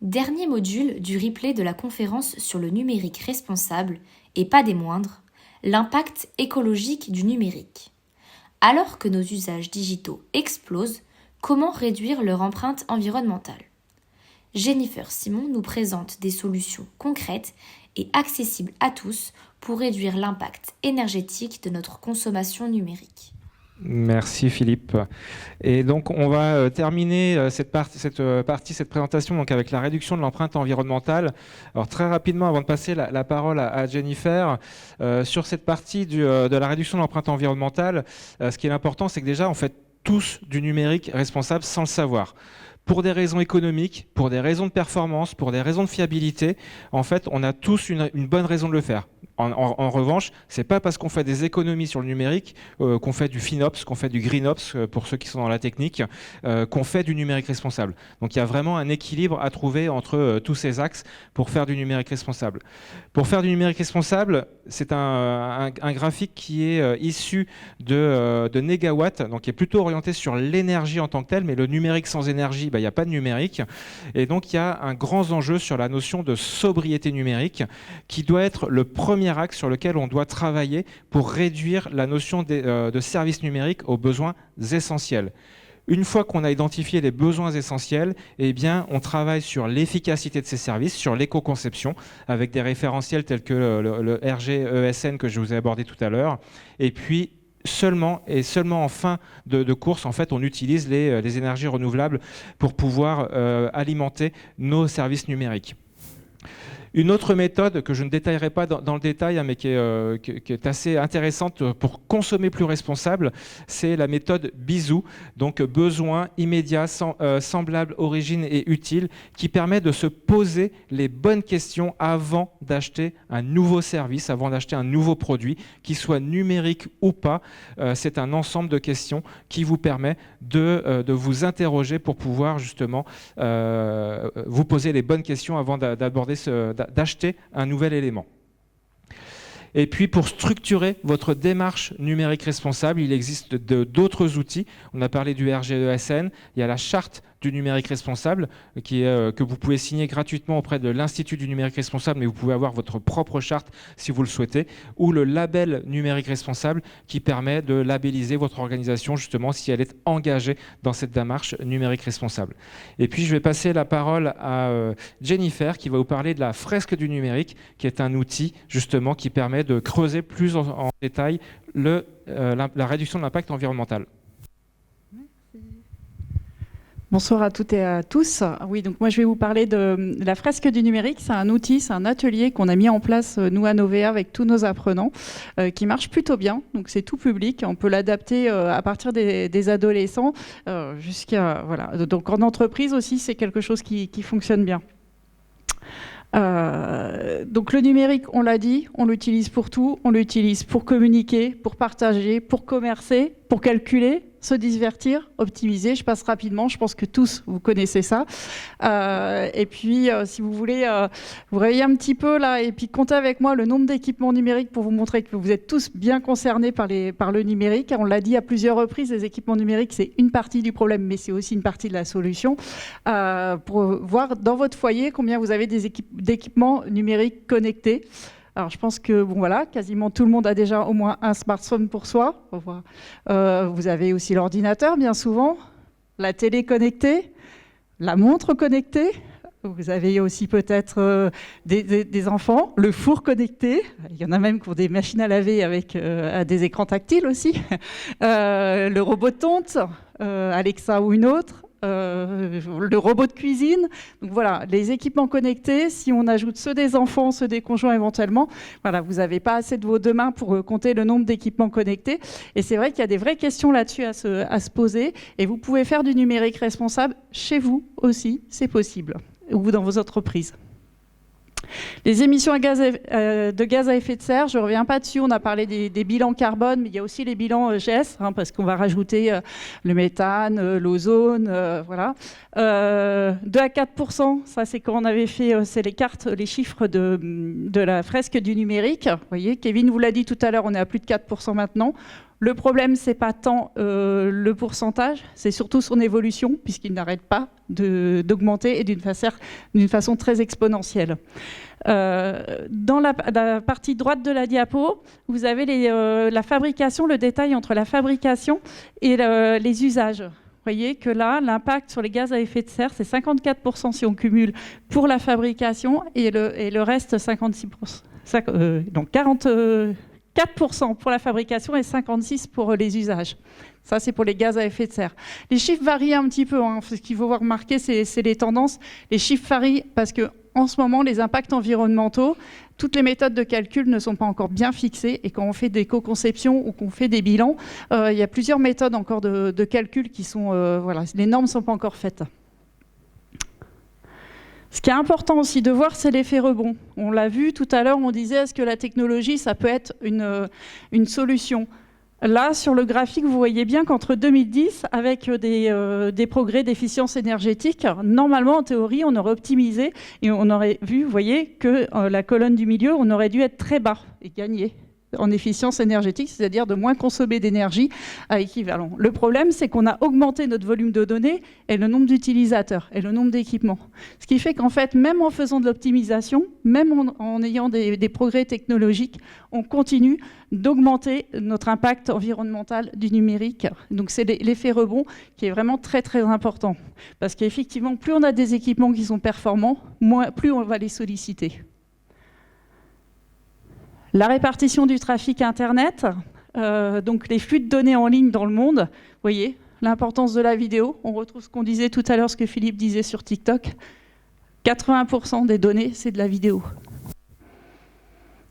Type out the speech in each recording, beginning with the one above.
Dernier module du replay de la conférence sur le numérique responsable, et pas des moindres, l'impact écologique du numérique. Alors que nos usages digitaux explosent, comment réduire leur empreinte environnementale ? Jennifer Simon nous présente des solutions concrètes et accessibles à tous pour réduire l'impact énergétique de notre consommation numérique. Merci Philippe. Et donc on va terminer cette présentation donc avec la réduction de l'empreinte environnementale. Alors très rapidement, avant de passer la parole à Jennifer, sur cette partie de la réduction de l'empreinte environnementale, ce qui est important, c'est que déjà on fait tous du numérique responsable sans le savoir. Pour des raisons économiques, pour des raisons de performance, pour des raisons de fiabilité, en fait, on a tous une bonne raison de le faire. En revanche, c'est pas parce qu'on fait des économies sur le numérique, qu'on fait du FinOps, qu'on fait du GreenOps, pour ceux qui sont dans la technique, qu'on fait du numérique responsable. Donc il y a vraiment un équilibre à trouver entre tous ces axes pour faire du numérique responsable. Pour faire du numérique responsable, c'est un graphique qui est issu de Negawatt, donc qui est plutôt orienté sur l'énergie en tant que telle, mais le numérique sans énergie, il n'y a pas de numérique. Et donc il y a un grand enjeu sur la notion de sobriété numérique qui doit être le premier axe sur lequel on doit travailler pour réduire la notion de services numériques aux besoins essentiels. Une fois qu'on a identifié les besoins essentiels, eh bien, on travaille sur l'efficacité de ces services, sur l'éco-conception, avec des référentiels tels que le RGESN que je vous ai abordé tout à l'heure. Et puis, seulement en fin de course, en fait, on utilise les énergies renouvelables pour pouvoir alimenter nos services numériques. Une autre méthode que je ne détaillerai pas dans le détail, mais qui est assez intéressante pour consommer plus responsable, c'est la méthode BISOU, donc besoin immédiat, semblable, origine et utile, qui permet de se poser les bonnes questions avant d'acheter un nouveau service, avant d'acheter un nouveau produit, qu'il soit numérique ou pas. C'est un ensemble de questions qui vous permet de vous interroger pour pouvoir justement vous poser les bonnes questions avant d'acheter un nouvel élément. Et puis pour structurer votre démarche numérique responsable, il existe d'autres outils. On a parlé du RGESN, il y a la charte du numérique responsable que vous pouvez signer gratuitement auprès de l'Institut du numérique responsable, mais vous pouvez avoir votre propre charte si vous le souhaitez, ou le label numérique responsable qui permet de labelliser votre organisation justement si elle est engagée dans cette démarche numérique responsable. Et puis je vais passer la parole à Jennifer qui va vous parler de la fresque du numérique, qui est un outil justement qui permet de creuser plus en détail la réduction de l'impact environnemental. Bonsoir à toutes et à tous. Oui, donc moi je vais vous parler de la fresque du numérique. C'est un outil, c'est un atelier qu'on a mis en place nous à Novea avec tous nos apprenants, qui marche plutôt bien. Donc c'est tout public, on peut l'adapter à partir des adolescents jusqu'à voilà. Donc en entreprise aussi, c'est quelque chose qui fonctionne bien. Donc le numérique, on l'a dit, on l'utilise pour tout. On l'utilise pour communiquer, pour partager, pour commercer, pour calculer, se divertir, optimiser. Je passe rapidement, je pense que tous, vous connaissez ça. Et puis, si vous voulez vous réveiller un petit peu là et puis compter avec moi le nombre d'équipements numériques pour vous montrer que vous êtes tous bien concernés par le numérique. On l'a dit à plusieurs reprises, les équipements numériques, c'est une partie du problème, mais c'est aussi une partie de la solution. Pour voir dans votre foyer combien vous avez d'équipements numériques connectés. Alors, je pense que, bon, voilà, quasiment tout le monde a déjà au moins un smartphone pour soi. Vous avez aussi l'ordinateur, bien souvent, la télé connectée, la montre connectée. Vous avez aussi peut-être des enfants, le four connecté. Il y en a même qui ont des machines à laver avec des écrans tactiles aussi. Le robot de tonte, Alexa ou une autre. Le robot de cuisine. Donc voilà, les équipements connectés, si on ajoute ceux des enfants, ceux des conjoints éventuellement, voilà, vous n'avez pas assez de vos deux mains pour compter le nombre d'équipements connectés. Et c'est vrai qu'il y a des vraies questions là-dessus à se poser. Et vous pouvez faire du numérique responsable chez vous aussi, c'est possible, ou dans vos entreprises. Les émissions de gaz à effet de serre, je ne reviens pas dessus, on a parlé des bilans carbone, mais il y a aussi les bilans GES, parce qu'on va rajouter le méthane, l'ozone, voilà. 2 à 4%, ça c'est quand on avait fait, c'est les cartes, les chiffres de la fresque du numérique. Vous voyez, Kevin vous l'a dit tout à l'heure, on est à plus de 4% maintenant. Le problème, c'est pas tant le pourcentage, c'est surtout son évolution, puisqu'il n'arrête pas d'augmenter et d'une façon très exponentielle. Dans la partie droite de la diapo, vous avez la fabrication, le détail entre la fabrication et les usages. Vous voyez que là, l'impact sur les gaz à effet de serre, c'est 54% si on cumule pour la fabrication et le reste, 56%. Donc 44% pour la fabrication et 56% pour les usages. Ça, c'est pour les gaz à effet de serre. Les chiffres varient un petit peu. Hein. Ce qu'il faut remarquer, c'est les tendances. Les chiffres varient parce qu'en ce moment, les impacts environnementaux, toutes les méthodes de calcul ne sont pas encore bien fixées. Et quand on fait des co-conceptions ou qu'on fait des bilans, il y a plusieurs méthodes encore de calcul qui sont... voilà, les normes ne sont pas encore faites. Ce qui est important aussi de voir, c'est l'effet rebond. On l'a vu tout à l'heure, on disait, est-ce que la technologie, ça peut être une solution ? Là, sur le graphique, vous voyez bien qu'entre 2010, avec des progrès d'efficience énergétique, normalement, en théorie, on aurait optimisé et on aurait vu, vous voyez, que la colonne du milieu, on aurait dû être très bas et gagner en efficience énergétique, c'est-à-dire de moins consommer d'énergie à équivalent. Le problème, c'est qu'on a augmenté notre volume de données et le nombre d'utilisateurs et le nombre d'équipements. Ce qui fait qu'en fait, même en faisant de l'optimisation, même en ayant des progrès technologiques, on continue d'augmenter notre impact environnemental du numérique. Donc c'est l'effet rebond qui est vraiment très très important. Parce qu'effectivement, plus on a des équipements qui sont performants, plus on va les solliciter. La répartition du trafic Internet, donc les flux de données en ligne dans le monde, vous voyez, l'importance de la vidéo, on retrouve ce qu'on disait tout à l'heure, ce que Philippe disait sur TikTok, 80% des données, c'est de la vidéo.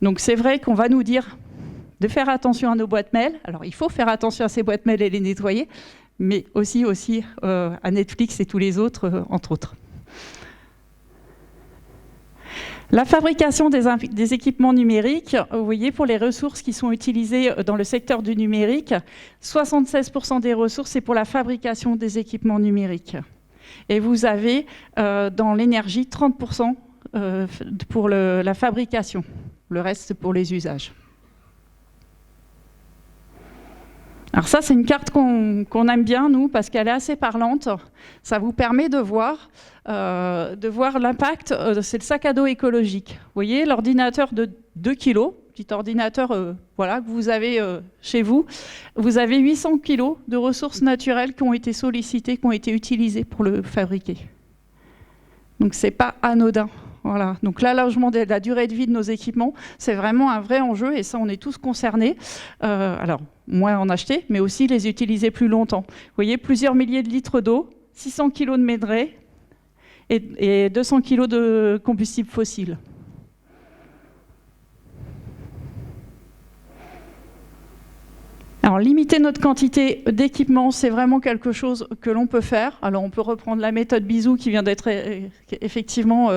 Donc c'est vrai qu'on va nous dire de faire attention à nos boîtes mail, alors il faut faire attention à ces boîtes mail et les nettoyer, mais aussi à Netflix et tous les autres, entre autres. La fabrication des équipements numériques, vous voyez, pour les ressources qui sont utilisées dans le secteur du numérique, 76% des ressources, c'est pour la fabrication des équipements numériques. Et vous avez dans l'énergie 30% pour la fabrication. Le reste, c'est pour les usages. Alors ça, c'est une carte qu'on aime bien, nous, parce qu'elle est assez parlante. Ça vous permet de voir l'impact, c'est le sac à dos écologique. Vous voyez, l'ordinateur de 2 kg, petit ordinateur voilà, que vous avez chez vous, vous avez 800 kg de ressources naturelles qui ont été sollicitées, qui ont été utilisées pour le fabriquer. Donc, ce n'est pas anodin. Voilà. Donc l'allongement de la durée de vie de nos équipements, c'est vraiment un vrai enjeu et ça, on est tous concernés. Alors, moins en acheter, mais aussi les utiliser plus longtemps. Vous voyez, plusieurs milliers de litres d'eau, 600 kg de minerais et 200 kg de combustible fossile. Alors, limiter notre quantité d'équipement, c'est vraiment quelque chose que l'on peut faire. Alors, on peut reprendre la méthode Bisou qui vient d'être effectivement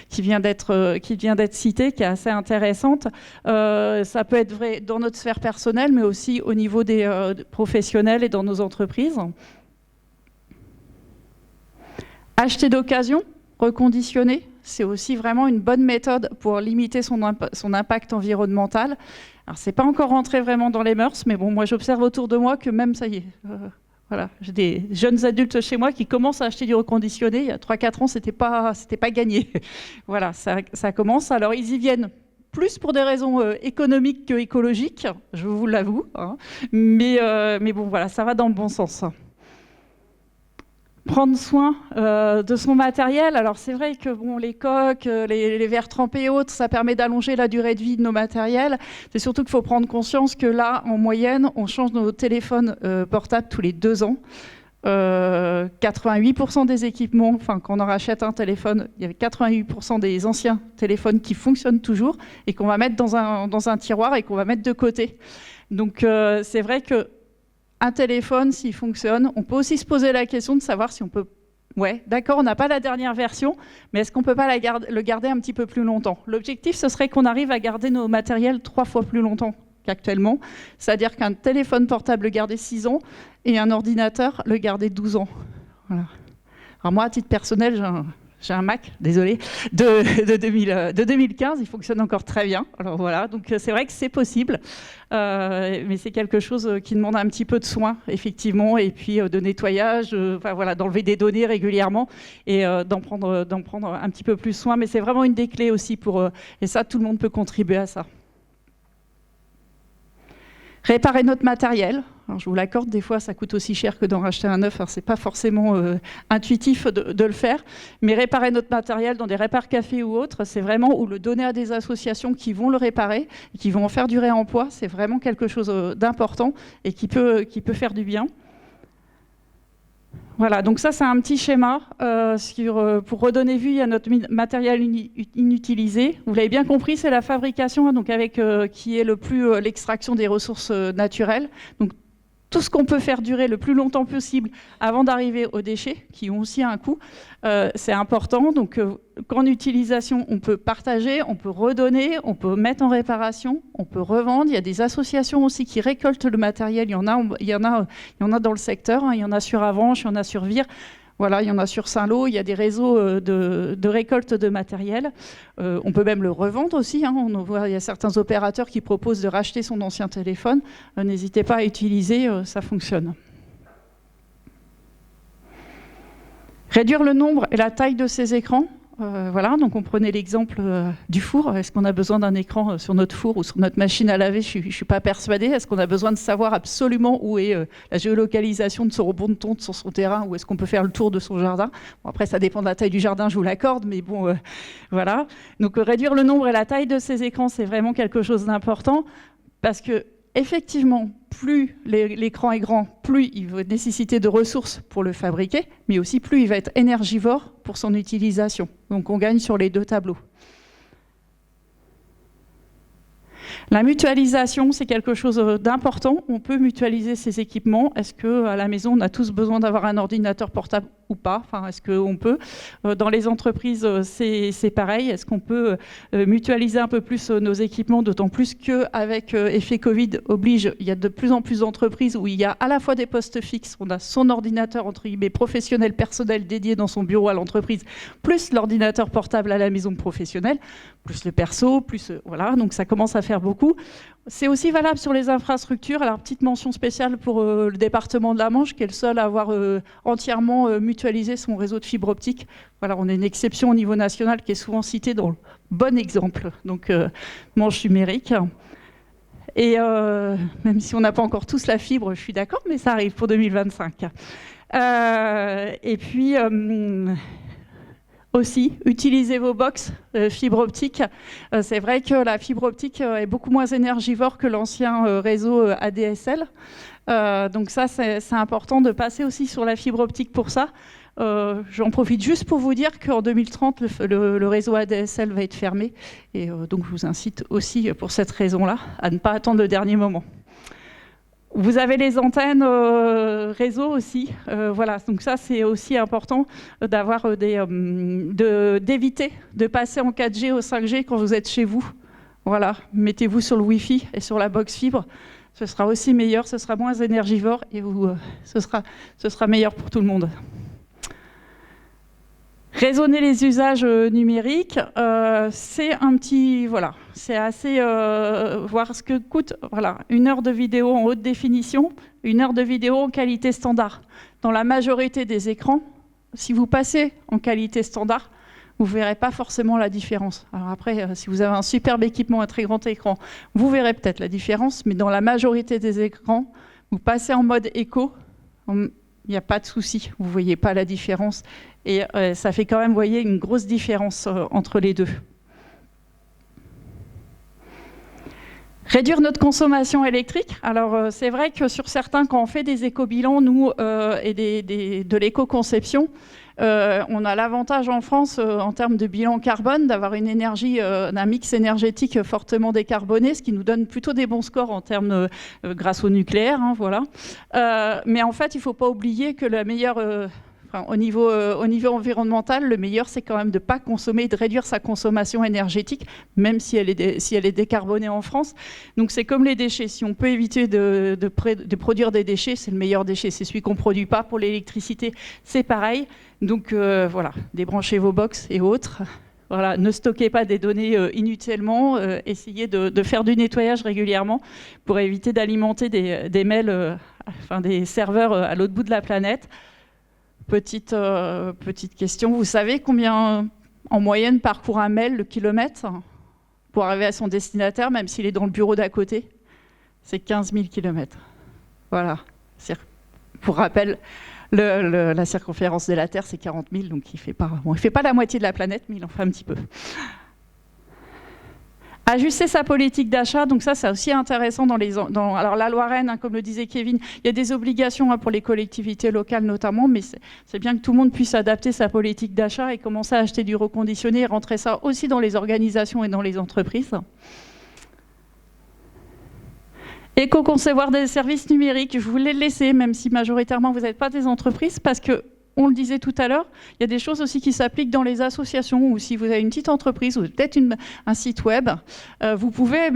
qui vient d'être citée, qui est assez intéressante. Ça peut être vrai dans notre sphère personnelle, mais aussi au niveau des professionnels et dans nos entreprises. Acheter d'occasion, reconditionner, c'est aussi vraiment une bonne méthode pour limiter son impact environnemental. Alors, c'est pas encore rentré vraiment dans les mœurs, mais bon, moi, j'observe autour de moi que même, ça y est, voilà, j'ai des jeunes adultes chez moi qui commencent à acheter du reconditionné. Il y a 3-4 ans, c'était pas gagné. Voilà, ça commence. Alors, ils y viennent plus pour des raisons économiques que écologiques, je vous l'avoue, hein. Mais bon, voilà, ça va dans le bon sens. Prendre soin de son matériel. Alors c'est vrai que bon, les coques, les verres trempés et autres, ça permet d'allonger la durée de vie de nos matériels. C'est surtout qu'il faut prendre conscience que là, en moyenne, on change nos téléphones portables tous les 2 ans. 88% des équipements, enfin quand on rachète un téléphone, il y avait 88% des anciens téléphones qui fonctionnent toujours et qu'on va mettre dans un tiroir et qu'on va mettre de côté. Donc c'est vrai que un téléphone, s'il fonctionne, on peut aussi se poser la question de savoir si on peut... Ouais, d'accord, on n'a pas la dernière version, mais est-ce qu'on ne peut pas le garder un petit peu plus longtemps? L'objectif, ce serait qu'on arrive à garder nos matériels 3 fois plus longtemps qu'actuellement. C'est-à-dire qu'un téléphone portable le garder 6 ans et un ordinateur le garder 12 ans. Voilà. Alors moi, à titre personnel, j'ai un Mac, désolé, de 2015, il fonctionne encore très bien. Alors voilà, donc c'est vrai que c'est possible, mais c'est quelque chose qui demande un petit peu de soin, effectivement, et puis de nettoyage, voilà, d'enlever des données régulièrement et d'en prendre un petit peu plus soin. Mais c'est vraiment une des clés aussi et ça, tout le monde peut contribuer à ça. Réparer notre matériel. Alors, je vous l'accorde, des fois, ça coûte aussi cher que d'en racheter un neuf. Ce n'est pas forcément intuitif de le faire. Mais réparer notre matériel dans des répare-cafés ou autres, c'est vraiment ou le donner à des associations qui vont le réparer, qui vont en faire du réemploi. C'est vraiment quelque chose d'important et qui peut faire du bien. Voilà, donc ça c'est un petit schéma pour redonner vue à notre matériel inutilisé. Vous l'avez bien compris, c'est la fabrication, hein, donc qui est l'extraction des ressources naturelles. Donc tout ce qu'on peut faire durer le plus longtemps possible avant d'arriver aux déchets, qui ont aussi un coût, c'est important. Donc qu'en utilisation, on peut partager, on peut redonner, on peut mettre en réparation, on peut revendre. Il y a des associations aussi qui récoltent le matériel. Il y en a dans le secteur, hein. Il y en a sur Avanches, il y en a sur Vire. Voilà, il y en a sur Saint-Lô, il y a des réseaux de récolte de matériel. On peut même le revendre aussi, hein. Il y a certains opérateurs qui proposent de racheter son ancien téléphone. N'hésitez pas à utiliser, ça fonctionne. Réduire le nombre et la taille de ces écrans. Voilà, donc on prenait l'exemple du four. Est-ce qu'on a besoin d'un écran sur notre four ou sur notre machine à laver? Je ne suis pas persuadée. Est-ce qu'on a besoin de savoir absolument où est la géolocalisation de son rebond de tonte sur son terrain, ou est-ce qu'on peut faire le tour de son jardin? Bon, après, ça dépend de la taille du jardin, je vous l'accorde, mais bon, voilà. Donc réduire le nombre et la taille de ces écrans, c'est vraiment quelque chose d'important, parce que effectivement, plus l'écran est grand, plus il va nécessiter de ressources pour le fabriquer, mais aussi plus il va être énergivore pour son utilisation. Donc on gagne sur les deux tableaux. La mutualisation, c'est quelque chose d'important. On peut mutualiser ces équipements. Est-ce qu'à la maison, on a tous besoin d'avoir un ordinateur portable ou pas? Enfin, est-ce qu'on peut? Dans les entreprises, c'est pareil. Est-ce qu'on peut mutualiser un peu plus nos équipements? D'autant plus qu'avec effet Covid oblige, il y a de plus en plus d'entreprises où il y a à la fois des postes fixes, on a son ordinateur entre guillemets professionnel, personnel dédié dans son bureau à l'entreprise, plus l'ordinateur portable à la maison professionnelle, plus le perso, plus voilà. Donc ça commence à faire beaucoup. C'est aussi valable sur les infrastructures. Alors, petite mention spéciale pour le département de la Manche, qui est le seul à avoir entièrement mutualisé son réseau de fibre optique. Voilà, on est une exception au niveau national qui est souvent citée dans le bon exemple. Donc, Manche numérique. Et même si on n'a pas encore tous la fibre, je suis d'accord, mais ça arrive pour 2025. Et puis... aussi, utilisez vos box fibre optique. C'est vrai que la fibre optique est beaucoup moins énergivore que l'ancien réseau ADSL. Donc ça, c'est important de passer aussi sur la fibre optique pour ça. J'en profite juste pour vous dire qu'en 2030, le réseau ADSL va être fermé. Et donc, je vous incite aussi, pour cette raison-là, à ne pas attendre le dernier moment. Vous avez les antennes réseau aussi, voilà. Donc ça c'est aussi important d'avoir d'éviter de passer en 4G au 5G quand vous êtes chez vous. Voilà, mettez-vous sur le Wi-Fi et sur la box fibre, ce sera aussi meilleur, ce sera moins énergivore et ce sera meilleur pour tout le monde. Raisonner les usages numériques, c'est un petit, voilà, c'est assez voir ce que coûte, voilà, 1 heure de vidéo en haute définition, 1 heure de vidéo en qualité standard. Dans la majorité des écrans, si vous passez en qualité standard, vous ne verrez pas forcément la différence. Alors après, si vous avez un superbe équipement, un très grand écran, vous verrez peut-être la différence, mais dans la majorité des écrans, vous passez en mode éco, il n'y a pas de souci, vous ne voyez pas la différence. Et ça fait quand même, vous voyez, une grosse différence entre les deux. Réduire notre consommation électrique. Alors, c'est vrai que sur certains, quand on fait des éco-bilans, nous, et de l'éco-conception, on a l'avantage en France, en termes de bilan carbone, d'avoir une énergie, un mix énergétique fortement décarboné, ce qui nous donne plutôt des bons scores en termes, grâce au nucléaire, hein, voilà. Mais en fait, il ne faut pas oublier que la meilleure... Enfin, au niveau environnemental, le meilleur, c'est quand même de ne pas consommer, de réduire sa consommation énergétique, même si elle est décarbonée en France. Donc c'est comme les déchets. Si on peut éviter de produire des déchets, c'est le meilleur déchet. C'est celui qu'on ne produit pas. Pour l'électricité, c'est pareil. Donc voilà, débranchez vos box et autres. Voilà, ne stockez pas des données inutilement. Essayez de faire du nettoyage régulièrement pour éviter d'alimenter des mails, des serveurs à l'autre bout de la planète. Petite question, vous savez combien en moyenne parcourt un mail le kilomètre pour arriver à son destinataire, même s'il est dans le bureau d'à côté? C'est 15 000 kilomètres. Voilà. Pour rappel, la circonférence de la Terre, c'est 40 000, donc il fait pas la moitié de la planète, mais il en fait un petit peu. Ajuster sa politique d'achat, donc ça c'est aussi intéressant alors la loi Rennes, comme le disait Kevin, il y a des obligations pour les collectivités locales notamment, mais c'est bien que tout le monde puisse adapter sa politique d'achat et commencer à acheter du reconditionné et rentrer ça aussi dans les organisations et dans les entreprises. Éco-concevoir des services numériques, je voulais le laisser, même si majoritairement vous n'êtes pas des entreprises, parce que on le disait tout à l'heure, il y a des choses aussi qui s'appliquent dans les associations, ou si vous avez une petite entreprise ou peut-être un site web, vous pouvez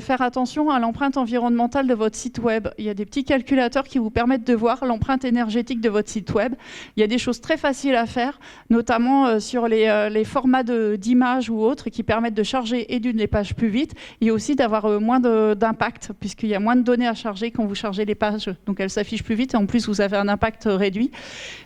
faire attention à l'empreinte environnementale de votre site web. Il y a des petits calculateurs qui vous permettent de voir l'empreinte énergétique de votre site web. Il y a des choses très faciles à faire, notamment sur les formats d'images ou autres qui permettent de charger et les pages plus vite, et aussi d'avoir moins d'impact, puisqu'il y a moins de données à charger quand vous chargez les pages. Donc elles s'affichent plus vite et en plus vous avez un impact réduit.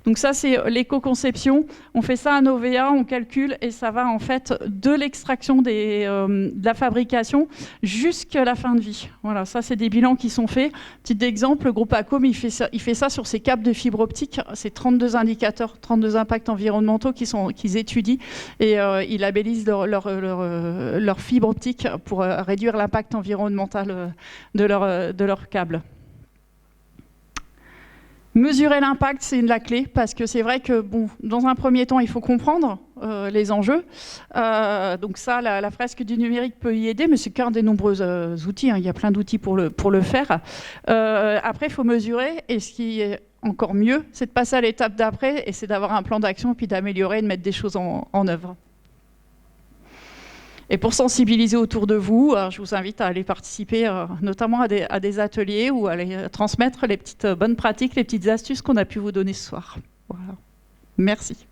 Donc ça, c'est l'éco-conception. On fait ça à OVA, on calcule et ça va en fait de l'extraction de la fabrication jusqu'à la fin de vie. Voilà, ça, c'est des bilans qui sont faits. Petit exemple, le groupe Acom, il fait ça sur ses câbles de fibre optique. C'est 32 indicateurs, 32 impacts environnementaux qu'ils étudient et ils labellisent leur fibre optique pour réduire l'impact environnemental de leur câble. Mesurer l'impact, c'est la clé, parce que c'est vrai que, dans un premier temps, il faut comprendre les enjeux. Donc ça, la fresque du numérique peut y aider, mais c'est qu'un des nombreux outils. Il y a plein d'outils pour le faire. Après, il faut mesurer, et ce qui est encore mieux, c'est de passer à l'étape d'après, et c'est d'avoir un plan d'action, et puis d'améliorer et de mettre des choses en œuvre. Et pour sensibiliser autour de vous, je vous invite à aller participer notamment à des ateliers ou à aller transmettre les petites bonnes pratiques, les petites astuces qu'on a pu vous donner ce soir. Voilà. Merci.